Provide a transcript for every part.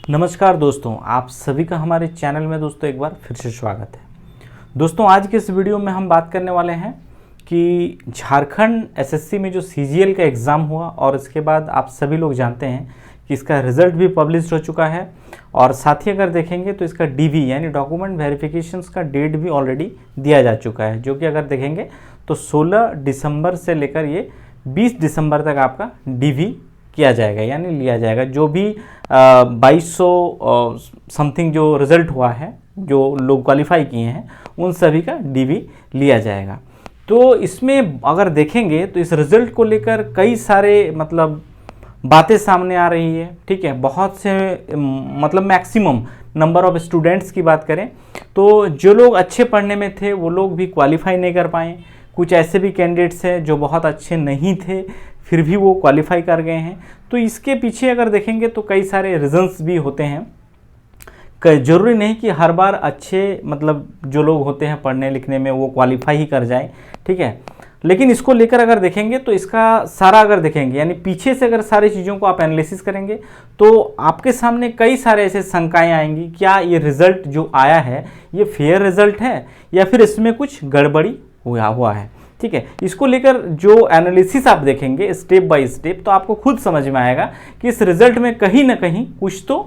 नमस्कार दोस्तों, आप सभी का हमारे चैनल में दोस्तों एक बार फिर से स्वागत है। दोस्तों आज के इस वीडियो में हम बात करने वाले हैं कि झारखंड एसएससी में जो सीजीएल का एग्ज़ाम हुआ और इसके बाद आप सभी लोग जानते हैं कि इसका रिज़ल्ट भी पब्लिश हो चुका है और साथ ही अगर देखेंगे तो इसका डीवी यानी डॉक्यूमेंट वेरिफिकेशंस का डेट भी ऑलरेडी दिया जा चुका है, जो कि अगर देखेंगे तो 16 दिसंबर से लेकर ये 20 दिसंबर तक आपका डीवी किया जाएगा यानी लिया जाएगा। जो भी 2200 समथिंग जो रिज़ल्ट हुआ है, जो लोग क्वालिफाई किए हैं, उन सभी का डीवी लिया जाएगा। तो इसमें अगर देखेंगे तो इस रिज़ल्ट को लेकर कई सारे बातें सामने आ रही है। ठीक है, बहुत से मैक्सिमम नंबर ऑफ स्टूडेंट्स की बात करें तो जो लोग अच्छे पढ़ने में थे वो लोग भी क्वालिफाई नहीं कर पाए। कुछ ऐसे भी कैंडिडेट्स हैं जो बहुत अच्छे नहीं थे फिर भी वो क्वालिफाई कर गए हैं। तो इसके पीछे अगर देखेंगे तो कई सारे रीज़न्स भी होते हैं। ज़रूरी नहीं कि हर बार अच्छे जो लोग होते हैं पढ़ने लिखने में वो क्वालिफाई ही कर जाए। ठीक है, लेकिन इसको लेकर अगर देखेंगे तो इसका सारा अगर देखेंगे यानी पीछे से अगर सारी चीज़ों को आप एनालिसिस करेंगे तो आपके सामने कई सारे ऐसे शंकाएं आएंगी। क्या ये रिज़ल्ट जो आया है ये फेयर रिज़ल्ट है या फिर इसमें कुछ गड़बड़ी हुआ है। ठीक है, इसको लेकर जो एनालिसिस आप देखेंगे स्टेप बाय स्टेप तो आपको खुद समझ में आएगा कि इस रिज़ल्ट में कहीं ना कहीं कुछ तो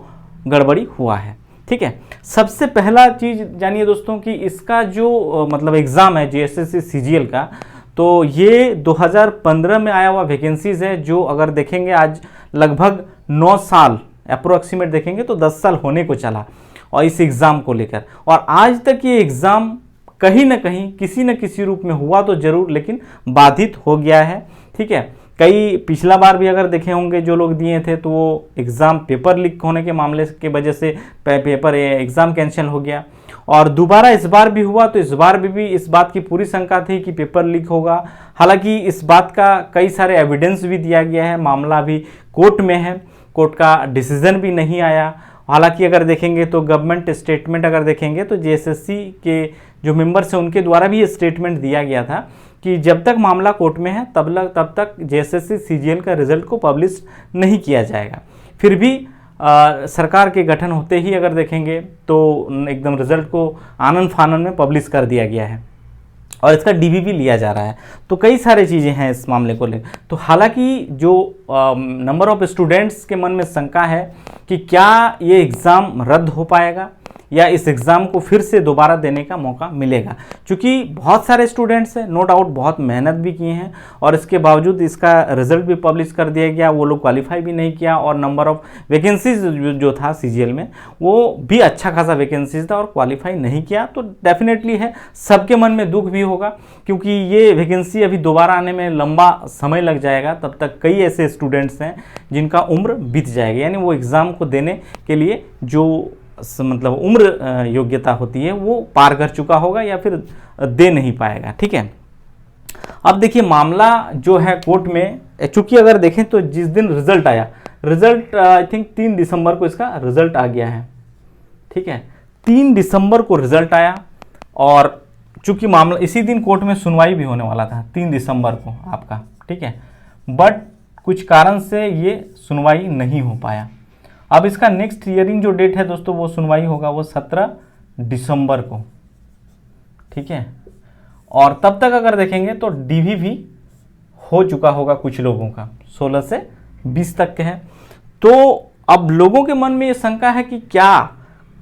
गड़बड़ी हुआ है। ठीक है, सबसे पहला चीज़ जानिए दोस्तों कि इसका जो एग्ज़ाम है जेएसएससी सीजीएल का, तो ये 2015 में आया हुआ वैकेंसीज़ है, जो अगर देखेंगे आज लगभग 9 साल अप्रोक्सीमेट देखेंगे तो 10 साल होने को चला और इस एग्ज़ाम को लेकर, और आज तक ये एग्ज़ाम कहीं ना कहीं किसी न किसी रूप में हुआ तो जरूर लेकिन बाधित हो गया है। ठीक है, कई पिछला बार भी अगर देखे होंगे जो लोग दिए थे तो वो एग्ज़ाम पेपर लीक होने के मामले के वजह से एग्ज़ाम कैंसिल हो गया और दोबारा इस बार भी हुआ। तो इस बार भी इस बात की पूरी शंका थी कि पेपर लीक होगा। हालांकि इस बात का कई सारे एविडेंस भी दिया गया है, मामला अभी कोर्ट में है, कोर्ट का डिसीजन भी नहीं आया। हालांकि अगर देखेंगे तो गवर्नमेंट स्टेटमेंट अगर देखेंगे तो जेएसएससी के जो मेंबर्स हैं उनके द्वारा भी ये स्टेटमेंट दिया गया था कि जब तक मामला कोर्ट में है तब तक जेएसएससी सीजीएल का रिजल्ट को पब्लिश नहीं किया जाएगा। फिर भी सरकार के गठन होते ही अगर देखेंगे तो एकदम रिजल्ट को आनन फानन में पब्लिश कर दिया गया है और इसका डीवी भी लिया जा रहा है। तो कई सारी चीज़ें हैं इस मामले को लेकर। तो हालांकि जो नंबर ऑफ स्टूडेंट्स के मन में शंका है कि क्या ये एग्ज़ाम रद्द हो पाएगा या इस एग्ज़ाम को फिर से दोबारा देने का मौका मिलेगा, क्योंकि बहुत सारे स्टूडेंट्स हैं, नो डाउट बहुत मेहनत भी किए हैं और इसके बावजूद इसका रिज़ल्ट भी पब्लिश कर दिया गया, वो लोग क्वालिफाई भी नहीं किया और नंबर ऑफ़ वैकेंसीज जो था सीजीएल में वो भी अच्छा खासा वैकेंसीज था और क्वालिफाई नहीं किया। तो डेफिनेटली है सबके मन में दुख भी होगा, क्योंकि ये वैकेंसी अभी दोबारा आने में लंबा समय लग जाएगा। तब तक कई ऐसे स्टूडेंट्स हैं जिनका उम्र बीत जाएगी, यानी वो एग्ज़ाम को देने के लिए जो उम्र योग्यता होती है वो पार कर चुका होगा या फिर दे नहीं पाएगा। ठीक है, अब देखिए मामला जो है कोर्ट में, चूंकि अगर देखें तो जिस दिन रिजल्ट आया, रिजल्ट आई थिंक 3 दिसंबर को इसका रिजल्ट आ गया है। ठीक है, 3 दिसंबर को रिजल्ट आया और चूंकि मामला इसी दिन कोर्ट में सुनवाई भी होने वाला था 3 दिसंबर को आपका। ठीक है, बट कुछ कारण से ये सुनवाई नहीं हो पाया। अब इसका नेक्स्ट हियरिंग जो डेट है दोस्तों वो सुनवाई होगा वो 17 दिसंबर को। ठीक है, और तब तक अगर देखेंगे तो डीवी भी हो चुका होगा कुछ लोगों का, 16 से 20 तक के हैं। तो अब लोगों के मन में ये शंका है कि क्या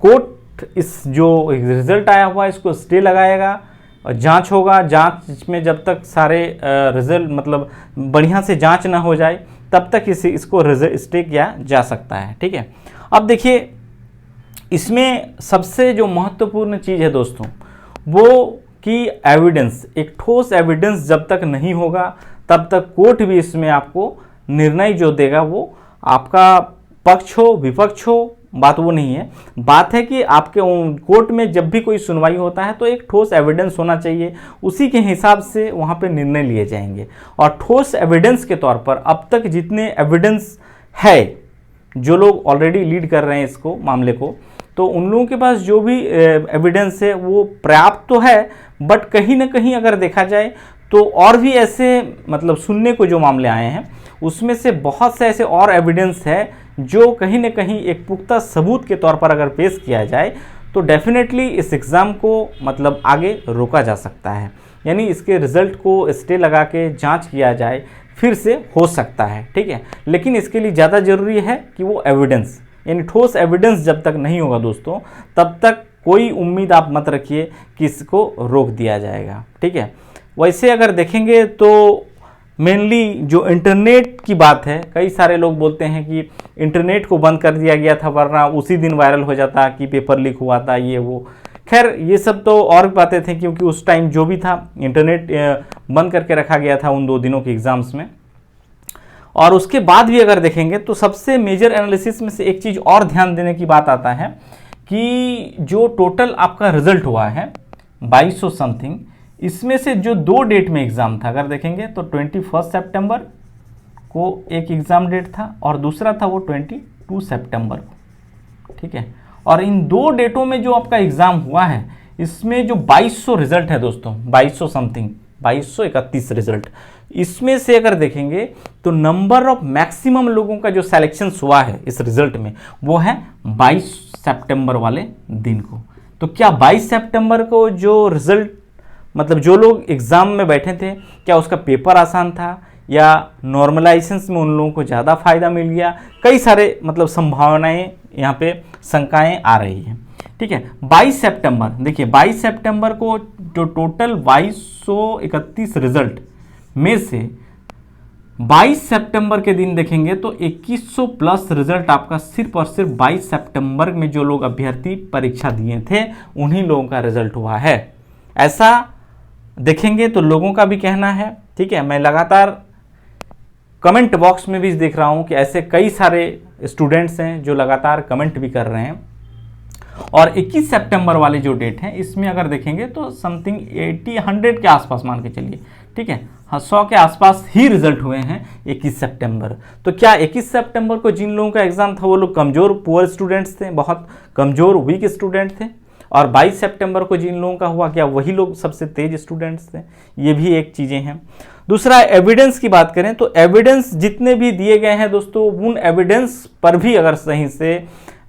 कोर्ट इस जो रिजल्ट आया हुआ है इसको स्टे लगाएगा और जांच होगा, जांच में जब तक सारे रिजल्ट बढ़िया से जांच ना हो जाए तब तक इसको स्टे किया जा सकता है। ठीक है, अब देखिए इसमें सबसे जो महत्वपूर्ण चीज़ है दोस्तों वो कि एविडेंस, एक ठोस एविडेंस जब तक नहीं होगा तब तक कोर्ट भी इसमें आपको निर्णय जो देगा वो आपका पक्ष हो विपक्ष हो, बात वो नहीं है। बात है कि आपके कोर्ट में जब भी कोई सुनवाई होता है तो एक ठोस एविडेंस होना चाहिए, उसी के हिसाब से वहाँ पे निर्णय लिए जाएंगे। और ठोस एविडेंस के तौर पर अब तक जितने एविडेंस है, जो लोग ऑलरेडी लीड कर रहे हैं इसको मामले को, तो उन लोगों के पास जो भी एविडेंस है वो पर्याप्त तो है, बट कहीं ना कहीं अगर देखा जाए तो और भी ऐसे सुनने को जो मामले आए हैं उसमें से बहुत से ऐसे और एविडेंस है जो कहीं ना कहीं एक पुख्ता सबूत के तौर पर अगर पेश किया जाए तो डेफिनेटली इस एग्ज़ाम को मतलब आगे रोका जा सकता है। यानी इसके रिज़ल्ट को स्टे लगा के जांच किया जाए, फिर से हो सकता है, ठीक है। लेकिन इसके लिए ज़्यादा ज़रूरी है कि वो एविडेंस, यानी ठोस एविडेंस जब तक नहीं होगा दोस्तों, तब तक कोई उम्मीद आप मत रखिए कि इसको रोक दिया जाएगा, ठीक है। वैसे अगर देखेंगे तो मेनली जो इंटरनेट की बात है, कई सारे लोग बोलते हैं कि इंटरनेट को बंद कर दिया गया था वरना उसी दिन वायरल हो जाता कि पेपर लीक हुआ था, ये वो। खैर ये सब तो और भी बातें थे, क्योंकि उस टाइम जो भी था इंटरनेट बंद करके रखा गया था उन 2 दिनों के एग्ज़ाम्स में। और उसके बाद भी अगर देखेंगे तो सबसे मेजर एनालिसिस में से एक चीज़ और ध्यान देने की बात आता है कि जो टोटल आपका रिजल्ट हुआ है 2200 समथिंग, इसमें से जो 2 डेट में एग्ज़ाम था अगर देखेंगे तो 21 सितंबर को एक एग्ज़ाम डेट था और दूसरा था वो 22 सितंबर को, ठीक है। और इन 2 डेटों में जो आपका एग्ज़ाम हुआ है, इसमें जो 2200 रिजल्ट है दोस्तों, 2200 समथिंग, 2231 रिजल्ट, इसमें से अगर देखेंगे तो नंबर ऑफ मैक्सिमम लोगों का जो सिलेक्शन हुआ है इस रिजल्ट में, वो है 22 सितंबर वाले दिन को। तो क्या 22 सितंबर को जो रिजल्ट, मतलब जो लोग एग्ज़ाम में बैठे थे, क्या उसका पेपर आसान था या नॉर्मलाइजेशन में उन लोगों को ज़्यादा फायदा मिल गया? कई सारे मतलब संभावनाएं यहाँ पे शंकाएं आ रही हैं, ठीक है। 22 सितंबर, देखिए 22 सितंबर को जो टोटल 2231 रिजल्ट में से 22 सितंबर के दिन देखेंगे तो 2100 प्लस रिजल्ट आपका सिर्फ और सिर्फ 22 सितंबर में जो लोग अभ्यर्थी परीक्षा दिए थे उन्हीं लोगों का रिजल्ट हुआ है। ऐसा देखेंगे तो लोगों का भी कहना है, ठीक है। मैं लगातार कमेंट बॉक्स में भी देख रहा हूं कि ऐसे कई सारे स्टूडेंट्स हैं जो लगातार कमेंट भी कर रहे हैं। और 21 सितंबर वाले जो डेट है, इसमें अगर देखेंगे तो समथिंग 80-100 के आसपास मान के चलिए, ठीक है, हाँ 100 के आसपास ही रिजल्ट हुए हैं 21 सितंबर। तो क्या 21 सितंबर को जिन लोगों का एग्जाम था वो लोग कमज़ोर पुअर स्टूडेंट्स थे, बहुत कमज़ोर वीक स्टूडेंट थे? और 22 सितंबर को जिन लोगों का हुआ, क्या वही लोग सबसे तेज स्टूडेंट्स थे? ये भी एक चीज़ें हैं। दूसरा, एविडेंस की बात करें तो एविडेंस जितने भी दिए गए हैं दोस्तों, उन एविडेंस पर भी अगर सही से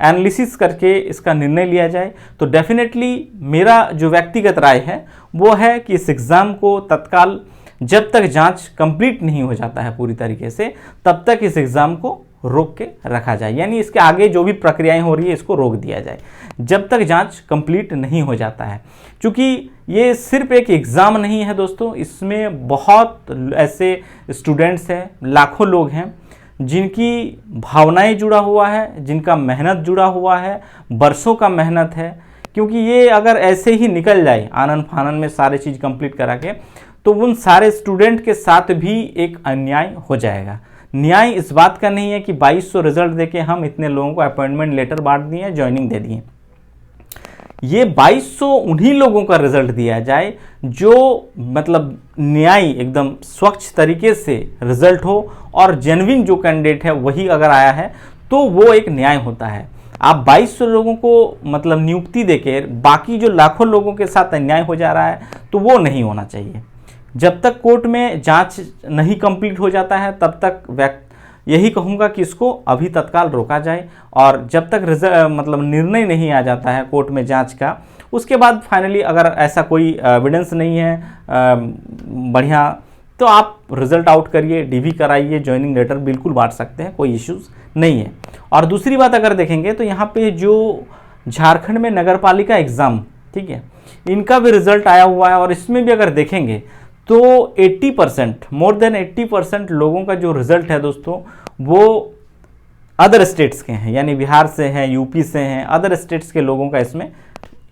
एनालिसिस करके इसका निर्णय लिया जाए तो डेफिनेटली मेरा जो व्यक्तिगत राय है वो है कि इस एग्ज़ाम को तत्काल, जब तक जांच कंप्लीट नहीं हो जाता है पूरी तरीके से, तब तक इस एग्ज़ाम को रोक के रखा जाए। यानी इसके आगे जो भी प्रक्रियाएं हो रही है इसको रोक दिया जाए जब तक जांच कंप्लीट नहीं हो जाता है। क्योंकि ये सिर्फ एक एग्ज़ाम नहीं है दोस्तों, इसमें बहुत ऐसे स्टूडेंट्स हैं, लाखों लोग हैं जिनकी भावनाएं जुड़ा हुआ है, जिनका मेहनत जुड़ा हुआ है, बरसों का मेहनत है। क्योंकि ये अगर ऐसे ही निकल जाए आनन फानन में सारे चीज़ कंप्लीट करा के, तो उन सारे स्टूडेंट के साथ भी एक अन्याय हो जाएगा। न्याय इस बात का नहीं है कि 2200 रिजल्ट देके हम इतने लोगों को अपॉइंटमेंट लेटर बांट दिए, ज्वाइनिंग दे दिए। ये 2200 उन्हीं लोगों का रिजल्ट दिया जाए जो मतलब न्याय एकदम स्वच्छ तरीके से रिजल्ट हो, और जेन्युइन जो कैंडिडेट है वही अगर आया है तो वो एक न्याय होता है। आप 2200 लोगों को मतलब नियुक्ति देके बाकी जो लाखों लोगों के साथ अन्याय हो जा रहा है तो वो नहीं होना चाहिए। जब तक कोर्ट में जांच नहीं कंप्लीट हो जाता है तब तक यही कहूँगा कि इसको अभी तत्काल रोका जाए, और जब तक मतलब निर्णय नहीं आ जाता है कोर्ट में जांच का, उसके बाद फाइनली अगर ऐसा कोई एविडेंस नहीं है बढ़िया, तो आप रिजल्ट आउट करिए, डीवी कराइए, ज्वाइनिंग लेटर बिल्कुल बांट सकते हैं, कोई इश्यूज़ नहीं है। और दूसरी बात अगर देखेंगे तो यहाँ पे जो झारखंड में नगरपालिका एग्ज़ाम, ठीक है, इनका भी रिजल्ट आया हुआ है, और इसमें भी अगर देखेंगे तो 80%, मोर देन 80% लोगों का जो रिजल्ट है दोस्तों वो अदर स्टेट्स के हैं, यानी बिहार से हैं, यूपी से हैं, अदर स्टेट्स के लोगों का इसमें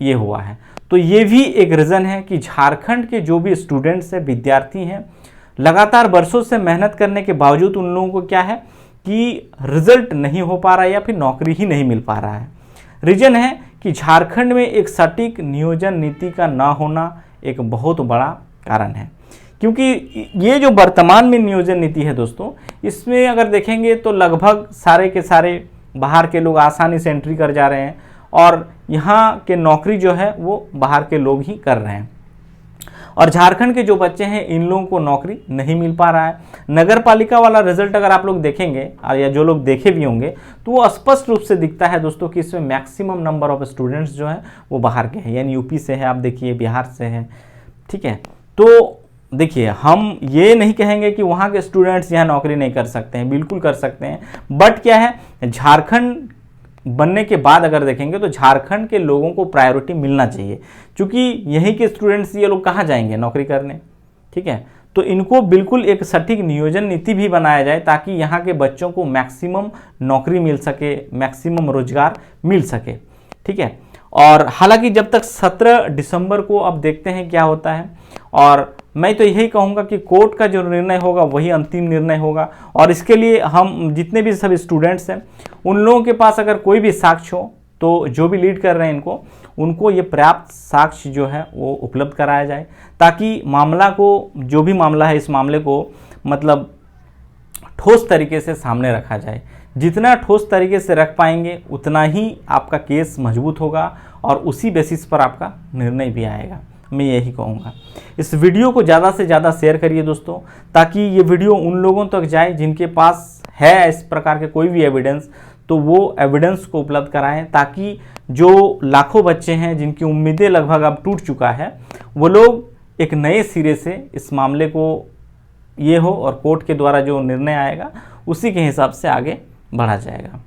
ये हुआ है। तो ये भी एक रीज़न है कि झारखंड के जो भी स्टूडेंट्स हैं, विद्यार्थी हैं, लगातार बरसों से मेहनत करने के बावजूद उन लोगों को क्या है कि रिजल्ट नहीं हो पा रहा है या फिर नौकरी ही नहीं मिल पा रहा है। रीज़न है कि झारखंड में एक सटीक नियोजन नीति का ना होना एक बहुत बड़ा कारण है। क्योंकि ये जो वर्तमान में नियोजन नीति है दोस्तों, इसमें अगर देखेंगे तो लगभग सारे के सारे बाहर के लोग आसानी से एंट्री कर जा रहे हैं, और यहाँ के नौकरी जो है वो बाहर के लोग ही कर रहे हैं। और झारखंड के जो बच्चे हैं इन लोगों को नौकरी नहीं मिल पा रहा है। नगर पालिका वाला रिजल्ट अगर आप लोग देखेंगे या जो लोग देखे भी होंगे तो वो स्पष्ट रूप से दिखता है दोस्तों कि इसमें मैक्सिमम नंबर ऑफ स्टूडेंट्स जो हैं वो बाहर के हैं, यानी यूपी से है, आप देखिए बिहार से है, ठीक है। तो देखिए हम ये नहीं कहेंगे कि वहाँ के स्टूडेंट्स यहाँ नौकरी नहीं कर सकते हैं, बिल्कुल कर सकते हैं, बट क्या है, झारखंड बनने के बाद अगर देखेंगे तो झारखंड के लोगों को प्रायोरिटी मिलना चाहिए, क्योंकि यहीं के स्टूडेंट्स ये लोग कहाँ जाएंगे नौकरी करने, ठीक है। तो इनको बिल्कुल एक सटीक नियोजन नीति भी बनाया जाए ताकि यहाँ के बच्चों को मैक्सिमम नौकरी मिल सके, मैक्सिमम रोजगार मिल सके, ठीक है। और हालांकि जब तक 17 दिसंबर को अब देखते हैं क्या होता है, और मैं तो यही कहूँगा कि कोर्ट का जो निर्णय होगा वही अंतिम निर्णय होगा, और इसके लिए हम जितने भी सभी स्टूडेंट्स हैं उन लोगों के पास अगर कोई भी साक्ष्य हो तो जो भी लीड कर रहे हैं उनको ये पर्याप्त साक्ष्य जो है वो उपलब्ध कराया जाए, ताकि मामला को, जो भी मामला है इस मामले को मतलब ठोस तरीके से सामने रखा जाए। जितना ठोस तरीके से रख पाएंगे उतना ही आपका केस मजबूत होगा और उसी बेसिस पर आपका निर्णय भी आएगा, मैं यही कहूँगा। इस वीडियो को ज़्यादा से ज़्यादा शेयर करिए दोस्तों, ताकि ये वीडियो उन लोगों तक जाए जिनके पास है इस प्रकार के कोई भी एविडेंस, तो वो एविडेंस को उपलब्ध कराएं, ताकि जो लाखों बच्चे हैं जिनकी उम्मीदें लगभग अब टूट चुका है, वो लोग एक नए सिरे से इस मामले को ये हो और कोर्ट के द्वारा जो निर्णय आएगा उसी के हिसाब से आगे बढ़ा जाएगा।